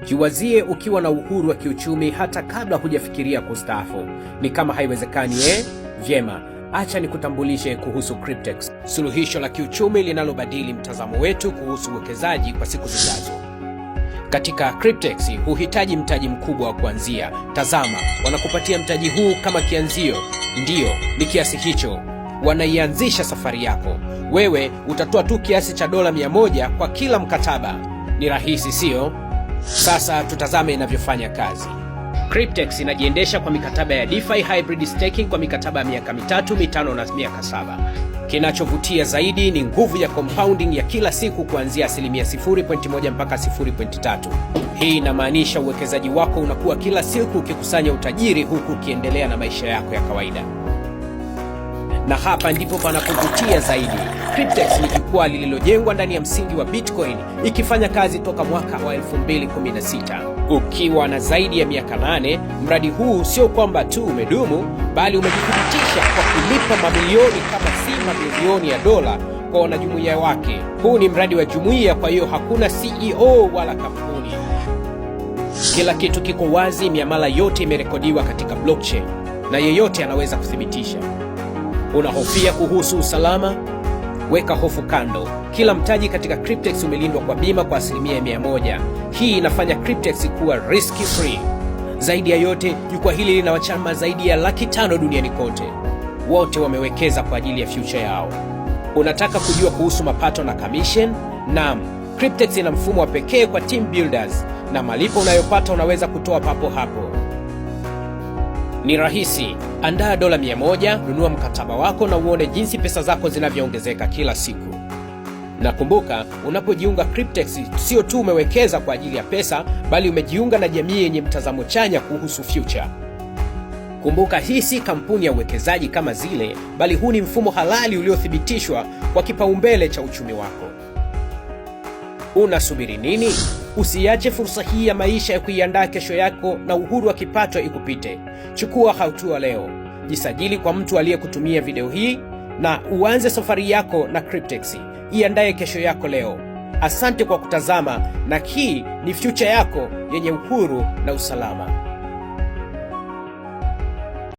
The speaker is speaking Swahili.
Jiwazie ukiwa na uhuru wa kiuchumi hata kabla hujafikiria kustaafu. Ni kama haiwezekani Vyema, acha nikutambulishe kuhusu Cryptex, suluhisho la kiuchumi linalobadili mtazamo wetu kuhusu uwekezaji kwa siku zijazo. Katika Cryptex huhitaji mtaji mkubwa wa kuanzia. Tazama, wanakupatia mtaji huu kama kianzio. Ndiyo, ni kiasi hicho. Wanaianzisha safari yako. Wewe utatoa tu kiasi cha dola 100 kwa kila mkataba. Ni rahisi, sio? Sasa tutazame inavyofanya kazi. Cryptex inajiendesha kwa mikataba ya DeFi hybrid staking kwa mikataba ya miaka 3, 5 na miaka 7. Kinachovutia zaidi ni nguvu ya compounding ya kila siku kuanzia 0.1 mpaka 0.3. Hii inamaanisha uwekezaji wako unakuwa kila siku ukikusanya utajiri huku ukiendelea na maisha yako ya kawaida. Na hapa ndipo panapovutia zaidi. Cryptex ni jukwaa lililojengwa ndani ya msingi wa Bitcoin, ikifanya kazi toka mwaka wa 2016. Ukiwa na zaidi ya miaka 8, mradi huu sio kwamba tu umedumu, bali umejithibitisha kwa kulipa mamilioni kama si mabilioni ya dola kwa wanajumuiya wake. Huu ni mradi wa jumuiya, kwa hiyo hakuna CEO wala kampuni. Kila kitu kiko wazi, miamala yote imerekodiwa katika blockchain na yeyote anaweza kuthibitisha. Unahofia kuhusu usalama? Weka hofu kando. Kila mtaji katika Cryptex umelindwa kwa bima kwa 100%. Hii inafanya Cryptex kuwa risk free. Zaidi ya yote, jukwaa hili lina wanachama zaidi ya 500,000 duniani kote. Wote wamewekeza kwa ajili ya future yao. Unataka kujua kuhusu mapato na commission? Naam, Cryptex ina mfumo wa pekee kwa team builders, na malipo unayopata unaweza kutoa papo hapo. Ni rahisi. Andaa dola 100, nunua mkataba wako na uone jinsi pesa zako zinavyoongezeka kila siku. Na kumbuka, unapojiunga Cryptex, sio tu umewekeza kwa ajili ya pesa, bali umejiunga na jamii yenye mtazamo chanya kuhusu future. Kumbuka, hii si kampuni ya uwekezaji kama zile, bali huu ni mfumo halali uliothibitishwa kwa kipaumbele cha uchumi wako. Unasubiri nini? Usiache fursa hii ya maisha ya kuiandaa kesho yako na uhuru wa kipato ikupite. Chukua hatua leo. Jisajili kwa mtu aliyekutumia video hii na uanze safari yako na Cryptex. Iandae kesho yako leo. Asante kwa kutazama, na hii ni future yako yenye uhuru na usalama.